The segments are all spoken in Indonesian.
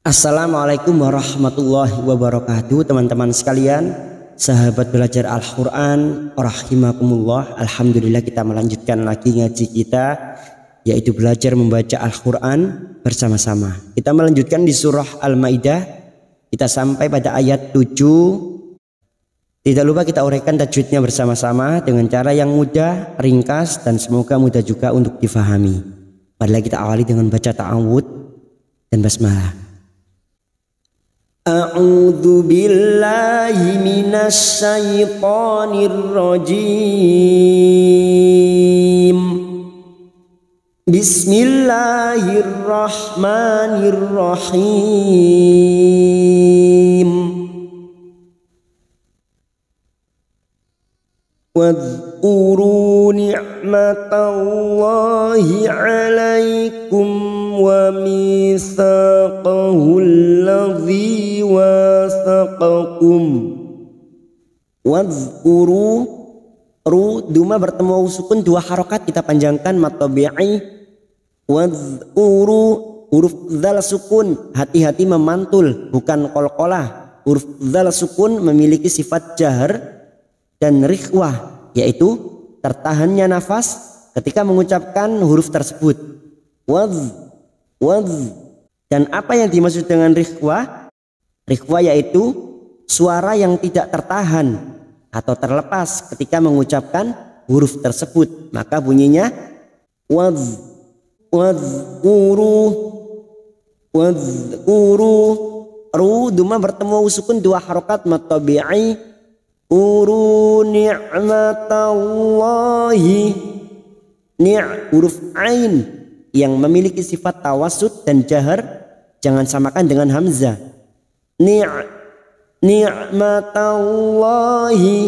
Assalamualaikum warahmatullahi wabarakatuh, teman-teman sekalian, sahabat belajar Al-Quran rahimakumullah. Alhamdulillah, kita melanjutkan lagi ngaji kita, yaitu belajar membaca Al-Quran bersama-sama. Kita melanjutkan di surah Al-Maidah. Kita sampai pada ayat 7. Tidak lupa kita uraikan tajwidnya bersama-sama dengan cara yang mudah, ringkas, dan semoga mudah juga untuk difahami. Marilah kita awali dengan baca ta'awud dan basmalah. A'udzu billahi minasy syaithanir rajim. Bismillahirrahmanirrahim. Wadhkuru ni'matallahi 'alaikum wa mitsaqahu alladzi wathaqakum. Wadhkuru, ru duma bertemu sukun dua harokat kita panjangkan mad tabi'i. Wadhkuru, huruf dzal sukun, hati-hati memantul bukan qalqalah. Huruf dzal sukun memiliki sifat jahr dan rikhwah, yaitu tertahannya nafas ketika mengucapkan huruf tersebut. Wadz. Dan apa yang dimaksud dengan rikhwah? Rikhwah yaitu suara yang tidak tertahan atau terlepas ketika mengucapkan huruf tersebut. Maka bunyinya wadz. Wadhkuru. Ru duma bertemu sukun dua harokat mad tabi'i. Uru ni'matallahi. Huruf ain yang memiliki sifat tawassut dan jahar jangan samakan dengan hamzah. Ni'matallahi.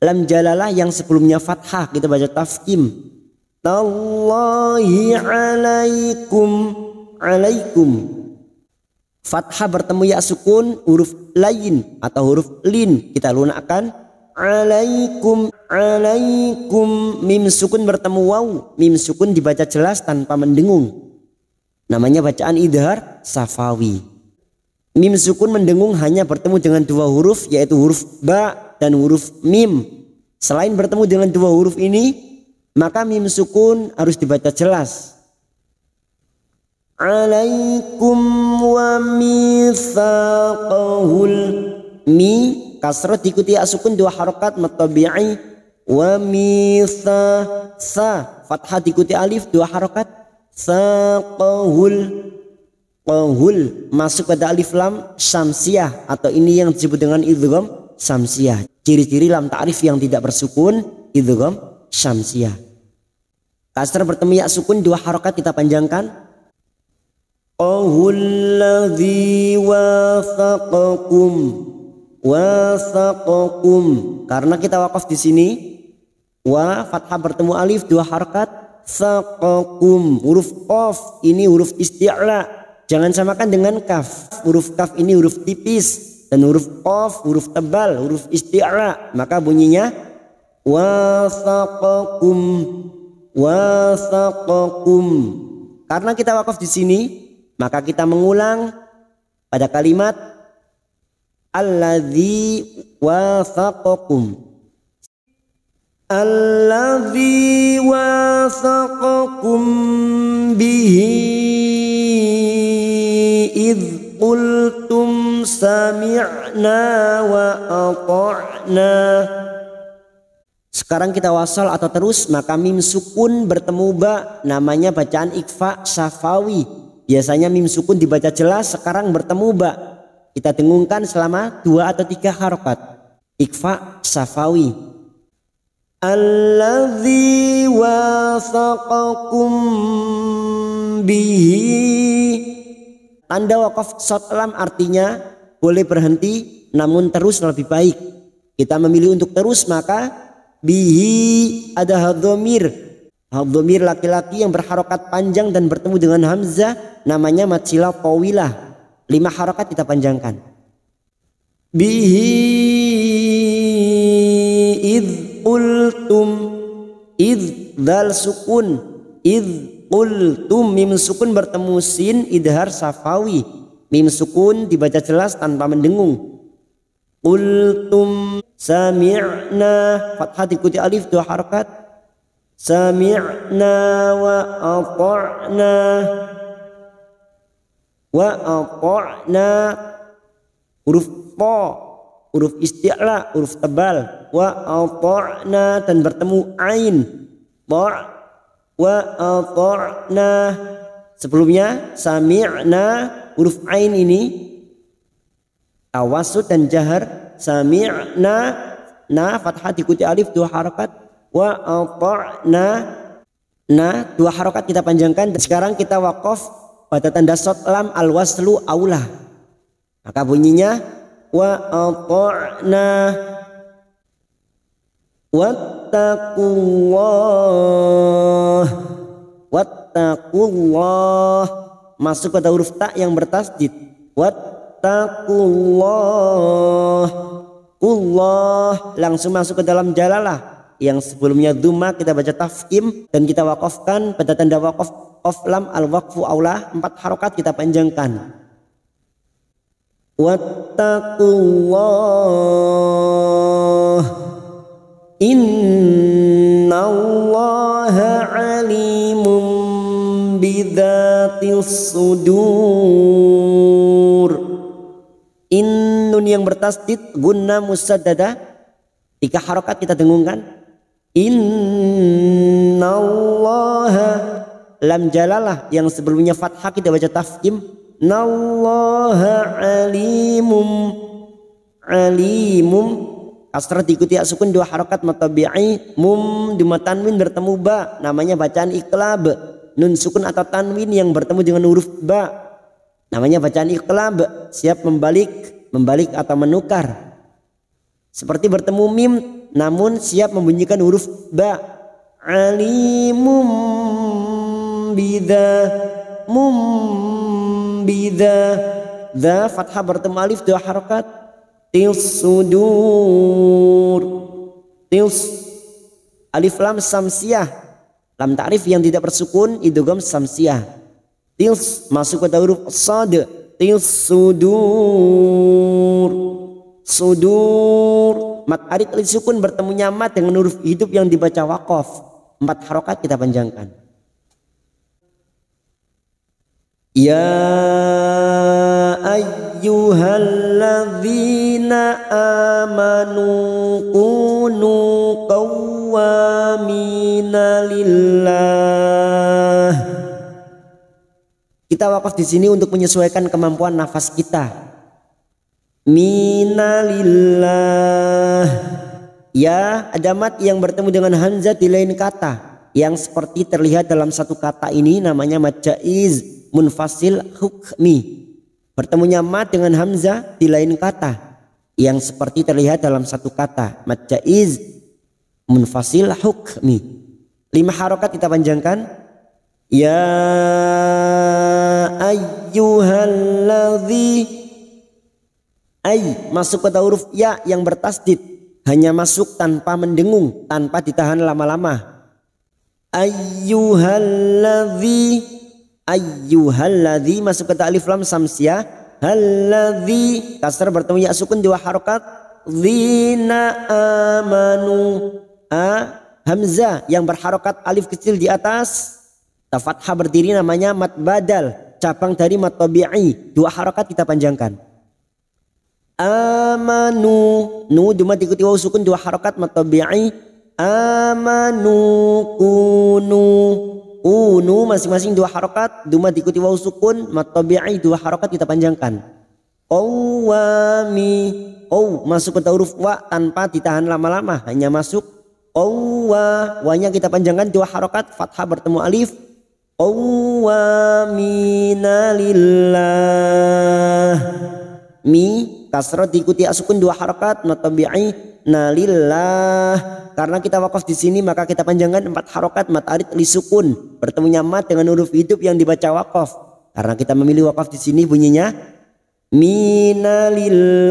Lam jalalah yang sebelumnya fathah kita baca tafkim. Tallahi alaikum. Fathah bertemu ya sukun, huruf lain atau huruf lin kita lunakkan. Alaikum. Mim sukun bertemu waw, mim sukun dibaca jelas tanpa mendengung. Namanya bacaan idhar safawi. Mim sukun mendengung hanya bertemu dengan dua huruf, yaitu huruf ba dan huruf mim. Selain bertemu dengan dua huruf ini, maka mim sukun harus dibaca jelas. Alaikum wa mitsaqahul. Mi kasrah diikuti asukun dua harokat mad tabi'i. Wa mitsa sa fathah diikuti alif dua harokat. Saqahul. Qahul masuk pada alif lam syamsiyah, atau ini yang disebut dengan idgham syamsiyah. Ciri-ciri lam ta'rif yang tidak bersukun idgham syamsiyah. Kasrah bertemu ya sukun dua harokat kita panjangkan. Qahulladzi wathaqakum. Karena kita wakaf di sini, wa fathah bertemu alif dua harakat. Thaqakum, huruf qaf ini huruf isti'la, jangan samakan dengan kaf. Huruf kaf ini huruf tipis dan huruf qaf huruf tebal, huruf isti'la, maka bunyinya wathaqakum. Karena kita wakaf di sini, maka kita mengulang pada kalimat alladzi wathaqakum. Alladzi wathaqakum bihi idh qultum sami'na wa ata'na. Sekarang kita wasal atau terus, maka mim sukun bertemu ba, namanya bacaan ikfa safawi. Biasanya mim sukun dibaca jelas, sekarang bertemu ba. Kita dengungkan selama 2 atau 3 harokat. Ikfa safawi. Alladzi wathaqakum bihi. Tanda wakaf shad lam artinya boleh berhenti, namun terus lebih baik. Kita memilih untuk terus, maka bihi ada hadhamir. Hadhamir laki-laki yang berharokat panjang dan bertemu dengan hamzah, namanya mad silah tawilah. 5 harokat kita panjangkan. Bihi idh qultum. Idh dal sukun. Idh qultum mim sukun bertemu sin idhar safawi. Mim sukun dibaca jelas tanpa mendengung. Qultum sami'na, fathah diikuti alif 2 harakat. Sami'na wa ata'na. Wa ata'na, huruf ta, huruf isti'la, huruf tebal. Wa ata'na dan bertemu ain. Ta wa ata'na. Sebelumnya sami'na, huruf ain ini tawasud dan jahar. Sami'na, na fathah diikuti alif 2 harakat. Wa ata'na, na 2 harakat kita panjangkan. Dan sekarang kita waqaf pada tanda shad lam al waslu aula. Maka bunyinya wa ata'na. Wattaqullah. Wattaqullah masuk pada huruf ta yang bertasdid. Wattaqullah. Allah langsung masuk ke dalam jalalah. Yang sebelumnya dhamma kita baca tafkim dan kita wakafkan pada tanda wakaf of lam al waqfu aula 4 harokat kita panjangkan. Wattaqullah innallaha alimun bidzatis sudur. Nun yang bertasdid gunna musaddada 3 harokat kita dengungkan. Innallaha, lam jalalah yang sebelumnya fathah kita baca tafkim. Nallaha alimum. Alimum kasrah diikuti sukun 2 harokat matabi'i. Mum duma tanwin bertemu ba, namanya bacaan iqlab. Nun sukun atau tanwin yang bertemu dengan huruf ba, namanya bacaan iqlab, siap membalik atau menukar. Seperti bertemu mim namun siap membunyikan huruf ba. Alimum bida da fathah bertemu alif 2 harokat. Tils sudur. Tils alif lam samsiyah, lam ta'rif yang tidak bersukun idgham samsiyah. Tils masuk pada huruf sad. Tils sudur. Sudur mat arid sukun bertemunya mat dengan huruf hidup yang dibaca waqaf. 4 harokat kita panjangkan. Ya ayyuhalladzina amanu kunu qawwamina lillah. Kita waqaf di sini untuk menyesuaikan kemampuan nafas kita. Minalillah. Ya, ada mat yang bertemu dengan hamzah di lain kata yang seperti terlihat dalam satu kata ini namanya mat jaiz munfasil hukmi. Bertemunya mat dengan hamzah di lain kata yang seperti terlihat dalam satu kata mat jaiz munfasil hukmi. 5 harokat kita panjangkan. Ya ayyuhalladzi. Ay masuk pada huruf ya yang bertasdid, hanya masuk tanpa mendengung, tanpa ditahan lama-lama. Ayyuhalladzi masuk ke alif lam samsiyah. Halladzi kasar bertemu ya sukun 2 harokat. Dzina amanu. Hamzah yang berharokat alif kecil di atas, fathah berdiri namanya mat badal, cabang dari mat tabi'i. 2 harokat kita panjangkan. Amanu, nu cuma diikuti waw sukun 2 harokat matabi'i. Amanu kunu masing-masing 2 harokat, cuma diikuti waw sukun matabi'i 2 harokat kita panjangkan. Qawwami, masuk ke huruf wa tanpa ditahan lama-lama, hanya masuk wanya kita panjangkan 2 harokat, fathah bertemu alif. Qawwamina lillah. Mi kasrah diikuti sukun 2 harokat matabi'i nalillah. Karena kita wakaf di sini maka kita panjangkan 4 harokat mat arid li sukun bertemunya mat dengan huruf hidup yang dibaca wakaf. Karena kita memilih wakaf di sini bunyinya minalillah.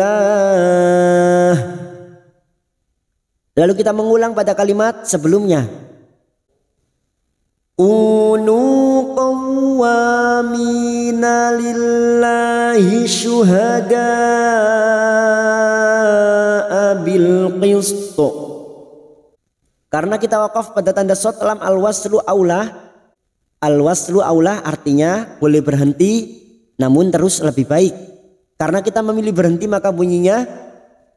Lalu kita mengulang pada kalimat sebelumnya. Kunu qawwamina lillahi lillahi syuhada'a bil qist. Karena kita wakaf pada tanda shad lam al-waslu aula. Al-waslu aula artinya boleh berhenti namun terus lebih baik. Karena kita memilih berhenti maka bunyinya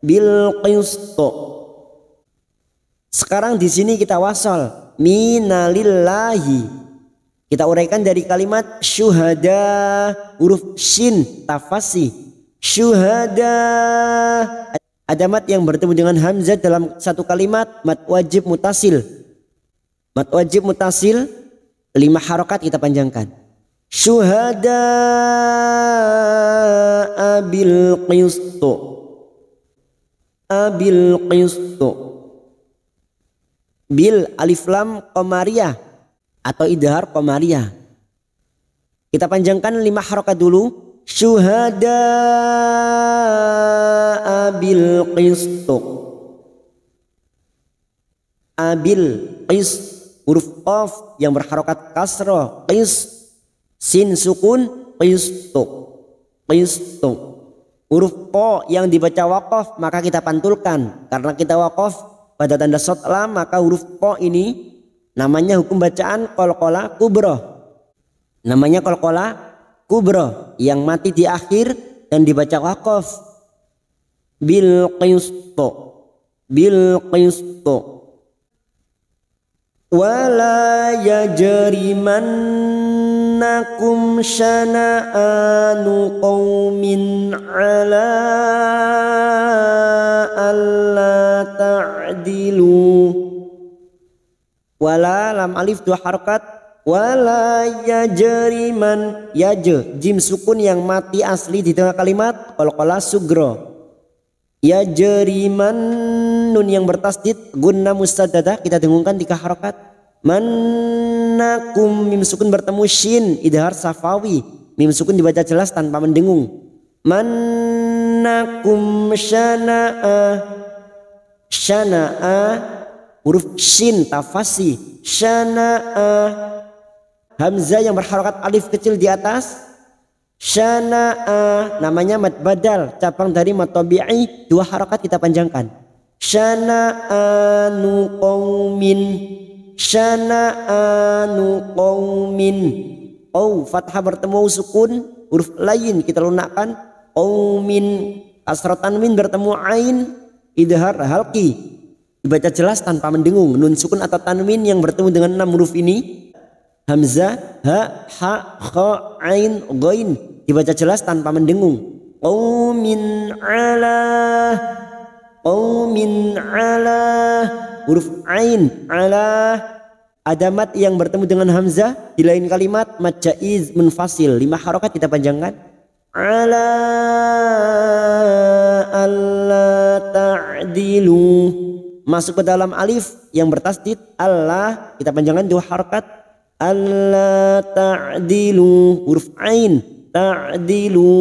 bil qist. Sekarang di sini kita wasal minalillahi. Kita uraikan dari kalimat syuhada, huruf shin tafasi. Syuhada ada mat yang bertemu dengan hamzah dalam satu kalimat, mat wajib mutasil. Mat wajib mutasil 5 harokat kita panjangkan. Syuhada abil qistu. Abil qistu. Bil alif lam qamariyah atau idhar qamariyah. Kita panjangkan 5 harokat dulu. Syuhada abil qistu. Abil qis, huruf qaf yang berharokat kasroh, qis, sin sukun, qistu. Qistu. Huruf po yang dibaca waqaf maka kita pantulkan. Karena kita waqaf pada tanda shad lam maka huruf po ini namanya hukum bacaan qalqalah kubra. Namanya qalqalah kubra yang mati di akhir dan dibaca waqaf. Bil qistu. Bil qistu. Wala yajrimannakum syana'anu qaumin ala alla ta'dilu. Wala lam alif 2 harokat. Wala yajriman, yaj jim sukun yang mati asli di tengah kalimat qalqalah sugro. Yajriman nun yang bertasdid gunna mustadadah kita dengungkan 3 harokat. Mannakum mim sukun bertemu shin idhar safawi, mim sukun dibaca jelas tanpa mendengung. Mannakum syana'a. Syana'a huruf shin tafasi. Syana'a hamzah yang berharokat alif kecil di atas. Syana'a namanya mad badal, cabang dari mad tabi'i, 2 harokat kita panjangkan. Syana'anu qaumin. Syana'anu qaumin. Oh fathah bertemu sukun, huruf lain kita lunakkan. Qaumin kasrah tanwin bertemu ain idhar halqi, dibaca jelas tanpa mendengung. Nun sukun atau tanwin yang bertemu dengan 6 huruf ini, hamzah, ha, ha, kha, ain, ghain, dibaca jelas tanpa mendengung. Qaumin ala. Qaumin ala, huruf ain ala. Ada mat yang bertemu dengan hamzah di lain kalimat, mat jaiz munfasil, 5 harokat kita panjangkan. Ala alla ta'dilu. Masuk ke dalam alif yang bertasdid Allah kita panjangkan 2 harokat. Alla ta'dilu, huruf ain ta'dilu.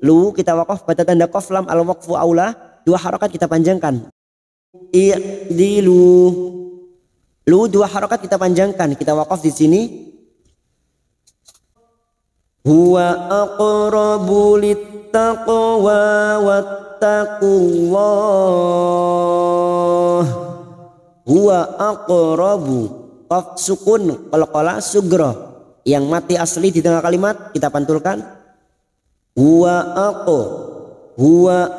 Lu kita wakaf pada tanda qaf lam al waqfu aula, 2 harokat kita panjangkan. I'dilu. Lu 2 harokat kita panjangkan. Kita wakaf di sini. Huwa aqrabu littaqwa wattaqullah. Huwa aqrabu, qaf sukun qalqalah sugra yang mati asli di tengah kalimat kita pantulkan. Huwa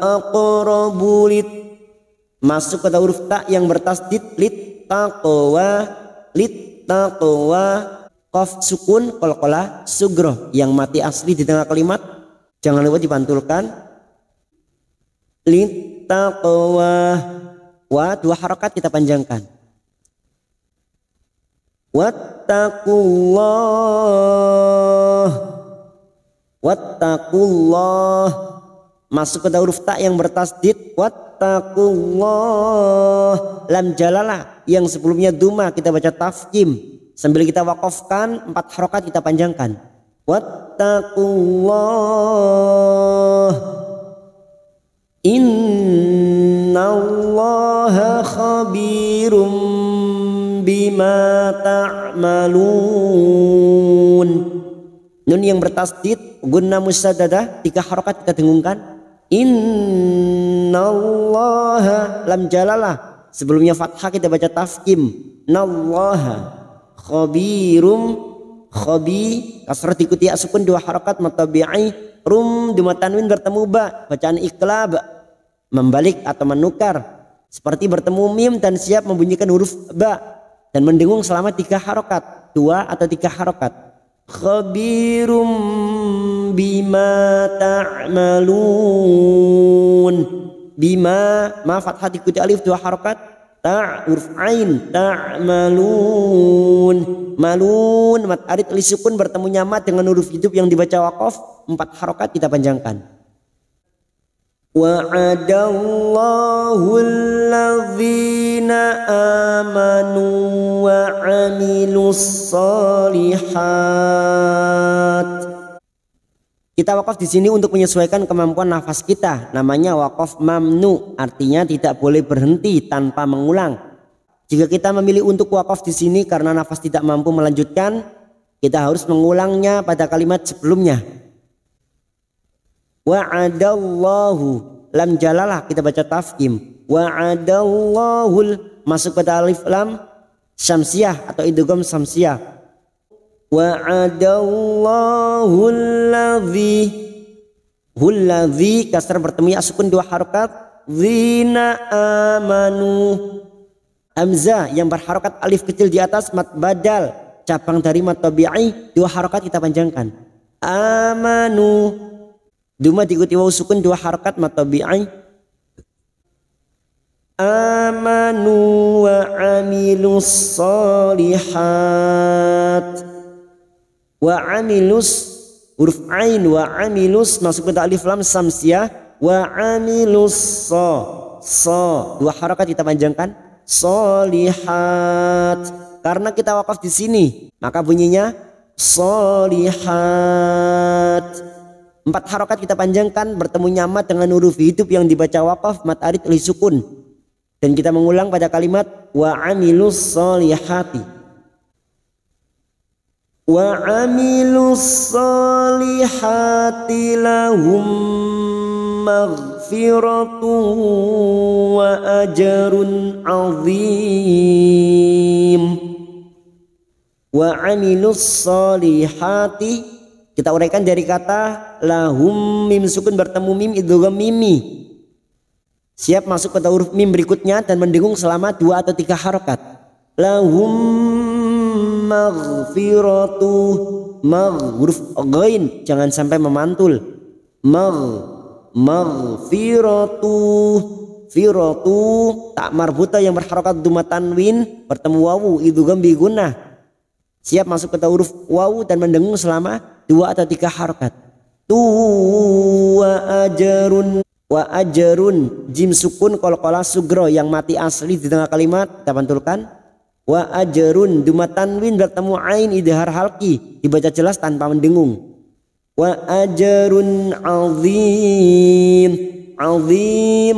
aqrabu lit, masuk pada huruf ta yang bertasdid littaqwa. Littaqwa qaf sukun qalqalah sugra yang mati asli di tengah kalimat, jangan lupa dipantulkan. Littaqwa, wa 2 harokat kita panjangkan. Wattaqullah. Wattaqullah, masuk pada huruf ta yang bertasdid wattaqullah. Lam jalalah yang sebelumnya duma kita baca tafkim sambil kita wakafkan 4 harokat kita panjangkan. Wattaqullah. Innallaha khabirum bima ta'malun. Nun yang bertasdid gunna musaddadah 3 harokat kita dengungkan. Innallaha lam jalalah sebelumnya fathah kita baca tafkim. Nallaha khabirum khabi kasrah diikuti ya sukun 2 harokat matabi'i rum duma tanwin bertemu ba bacaan iqlab membalik atau menukar seperti bertemu mim dan siap membunyikan huruf ba dan mendengung selama 3 harokat 2 atau 3 harokat. Khabirum bima ta'malun bima ma fathah diikuti alif 2 harokat ta huruf ain ta'malun malun mat arid li sukun bertemu nyamat dengan huruf hidup yang dibaca waqaf 4 harokat kita panjangkan. Wa'adallahu alladzina amanu wa 'amilus shalihat. Kita wakaf di sini untuk menyesuaikan kemampuan nafas kita. Namanya wakaf mamnu, artinya tidak boleh berhenti tanpa mengulang. Jika kita memilih untuk wakaf di sini karena nafas tidak mampu melanjutkan, kita harus mengulangnya pada kalimat sebelumnya. Wa'adallahu lam jalalah kita baca tafkim. Wa'adallahu masuk pada alif lam syamsiyah atau idgham syamsiyah. Wa'adallahu alladzi kasar bertemu ya sukun 2 harokat zina amanu hamzah yang berharokat alif kecil di atas mat badal cabang dari mat tabi'i 2 harokat kita panjangkan. Amanu duma diikuti waw sukun 2 harokat mat tabi'i. Amanu wa 'amilus shalihat. Wa 'amilus huruf ain wa 'amilus masuk pada alif lam samsiyah wa 'amilus so 2 harokat kita panjangkan shalihat. Karena kita wakaf di sini maka bunyinya shalihat. 4 harokat kita panjangkan bertemu nyamat dengan huruf hidup yang dibaca wakaf mat arid li sukun dan kita mengulang pada kalimat wa 'amilus sholihati. Wa 'amilus sholihati lahum maghfiratun wa ajrun 'azim. Wa 'amilus sholihati kita uraikan dari kata lahum mim sukun bertemu mim idgham mimi. Siap masuk pada huruf mim berikutnya dan mendengung selama 2 atau 3 harokat. Lahum maghfiratu huruf ghain jangan sampai memantul. Maghfiratu firatu tak marbuta yang berharokat duma tanwin bertemu wawu idgham bi gunnah. Siap masuk pada huruf wawu dan mendengung selama 2 atau 3 harokat. Wa ajrun jim sukun qalqalah sugro yang mati asli di tengah kalimat kita pantulkan. Wa ajrun duma tanwin bertemu ain idhar halqi dibaca jelas tanpa mendengung. Wa ajrun azim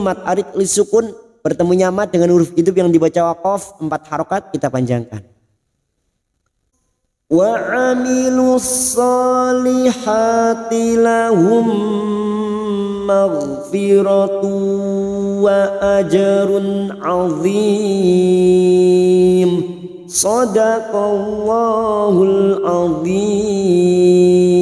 mat arid li sukun bertemu nyamat dengan huruf hidup yang dibaca waqaf 4 harokat kita panjangkan. Wa 'amilus sholihati lahum maghfiratu wa ajrun 'azim. Shadaqallahul 'azim.